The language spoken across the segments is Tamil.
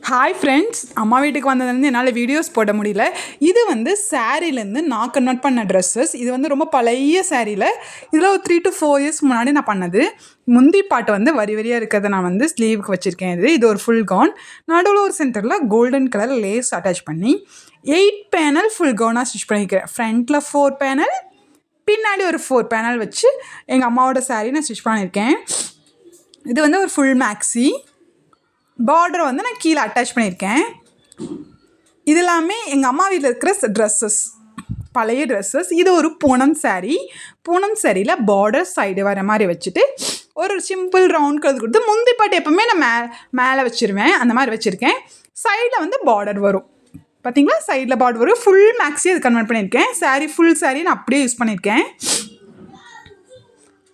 ஹாய் ஃப்ரெண்ட்ஸ், அம்மா வீட்டுக்கு வந்ததுலேருந்து என்னால் வீடியோஸ் போட முடியல. இது வந்து சாரீலேருந்து நான் கன்வெர்ட் பண்ண ட்ரெஸ்ஸஸ். இது வந்து ரொம்ப பழைய சாரியில் இதில் ஒரு 3 to 4 இயர்ஸ் முன்னாடி நான் பண்ணது. முந்தி பாட்டு வந்து வரி வரியாக இருக்கிறத நான் வந்து ஸ்லீவுக்கு வச்சுருக்கேன். இது ஒரு ஃபுல் கவுன். நடுவில் ஒரு சென்டரில் கோல்டன் கலர் லேஸ் அட்டாச் பண்ணி 8 பேனல் ஃபுல் கவுனாக ஸ்டிச் பண்ணிக்கிறேன். ஃப்ரண்ட்டில் 4 பேனல், பின்னாடி ஒரு 4 பேனல் வச்சு எங்கள் அம்மாவோட சாரீ நான் ஸ்டிச் பண்ணியிருக்கேன். இது வந்து ஒரு ஃபுல் மேக்ஸி. பார்டரை வந்து நான் கீழே அட்டாச் பண்ணியிருக்கேன். இது எல்லாமே எங்கள் அம்மா வீட்டில் இருக்கிற ட்ரெஸ்ஸஸ், பழைய ட்ரெஸ்ஸஸ். இது ஒரு பூனம் சாரீ. பூனம் சாரியில் பார்டர் சைடு வர மாதிரி வச்சுட்டு ஒரு சிம்பிள் ரவுண்ட் கலர் கொடுத்து முந்தி பாட்டு எப்போவுமே நான் மேலே வச்சுருவேன். அந்த மாதிரி வச்சுருக்கேன். சைடில் வந்து பார்டர் வரும். பார்த்தீங்களா, சைடில் பார்டர் வரும். ஃபுல் மேக்ஸி அது கன்வெர்ட் பண்ணியிருக்கேன். சாரீ ஃபுல் சாரீ நான் அப்படியே யூஸ் பண்ணியிருக்கேன்.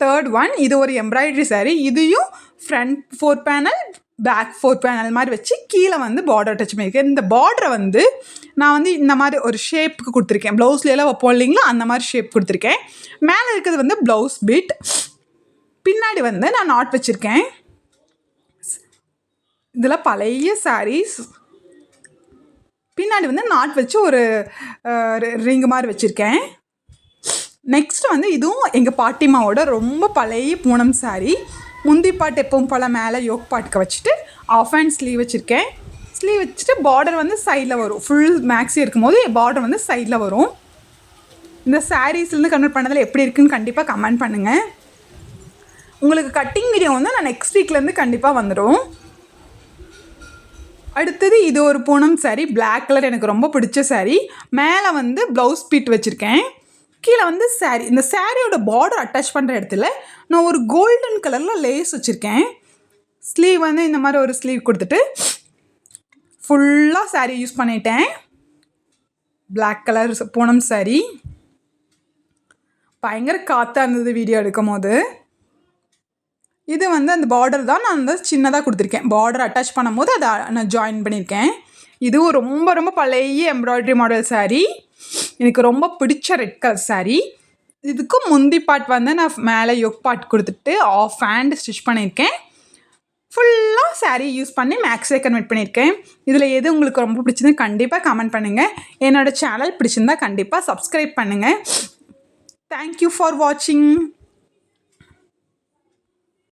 தேர்ட் ஒன், இது ஒரு எம்ப்ராய்டரி சாரீ. இதையும் ஃப்ரண்ட் 4 பேனல், பேக் 4 பேனல் மாதிரி வச்சு கீழே வந்து பார்டர் அட்டாச் பண்ணியிருக்கேன். இந்த பார்டரை வந்து நான் வந்து இந்த மாதிரி ஒரு ஷேப்புக்கு கொடுத்துருக்கேன். ப்ளவுஸ்லாம் வைப்போம் இல்லைங்களா, அந்த மாதிரி ஷேப் கொடுத்துருக்கேன். மேலே இருக்கிறது வந்து ப்ளவுஸ் பிட். பின்னாடி வந்து நான் நாட் வச்சுருக்கேன். இதில் பழைய சாரீஸ். பின்னாடி வந்து நாட் வச்சு ஒரு ரிங்கு மாதிரி வச்சுருக்கேன். நெக்ஸ்ட் வந்து இதுவும் எங்கள் பாட்டிமாவோட ரொம்ப பழைய பூனம் சாரீ. முந்தி பாட்டு எப்பவும் போல் மேலே யோக் பாட்டுக்கு வச்சுட்டு ஆஃப் ஹேண்ட் ஸ்லீவ் வச்சுருக்கேன். ஸ்லீவ் வச்சுட்டு பார்டர் வந்து சைடில் வரும். ஃபுல் மேக்ஸி இருக்கும்போது பார்டர் வந்து சைடில் வரும். இந்த சாரீஸ்லேருந்து கன்வெர்ட் பண்ணதில் எப்படி இருக்குதுன்னு கண்டிப்பாக கமெண்ட் பண்ணுங்கள். உங்களுக்கு கட்டிங் வீடியோ வந்து நான் நெக்ஸ்ட் வீக்லேருந்து கண்டிப்பாக வந்துடும். அடுத்தது இது ஒரு பூனம் சாரீ. பிளாக் கலர் எனக்கு ரொம்ப பிடிச்ச சாரீ. மேலே வந்து ப்ளவுஸ் பீட் வச்சுருக்கேன். கீழே வந்து சாரீ. இந்த சாரியோட பார்டர் அட்டாச் பண்ணுற இடத்துல நான் ஒரு கோல்டன் கலரில் லேஸ் வச்சுருக்கேன். ஸ்லீவ் வந்து இந்த மாதிரி ஒரு ஸ்லீவ் கொடுத்துட்டு ஃபுல்லாக சாரீ யூஸ் பண்ணிட்டேன். Black colour Poonam sari. பயங்கர காற்றாக இருந்தது வீடியோ எடுக்கும் போது. இது வந்து அந்த பார்டர் தான் நான் வந்து சின்னதாக கொடுத்துருக்கேன். பார்டர் அட்டாச் பண்ணும் போது அதை நான் ஜாயின் பண்ணியிருக்கேன். இதுவும் ரொம்ப ரொம்ப பழைய எம்ப்ராய்டரி மாடல் சாரீ. எனக்கு ரொம்ப பிடிச்ச ரெட் கலர் சாரீ. இதுக்கும் முந்தி பார்ட் வந்து நான் மேலே யோக் பார்ட் கொடுத்துட்டு ஆஃப் ஹேண்ட் ஸ்டிச் பண்ணியிருக்கேன். ஃபுல்லாக சாரீ யூஸ் பண்ணி மேக்ஸே கன்வெர்ட் பண்ணியிருக்கேன். இதில் எது உங்களுக்கு ரொம்ப பிடிச்சதுன்னு கண்டிப்பாக கமெண்ட் பண்ணுங்கள். என்னோடய சேனல் பிடிச்சிருந்தா கண்டிப்பாக சப்ஸ்கிரைப் பண்ணுங்கள். தேங்க்யூ ஃபார் வாட்சிங்.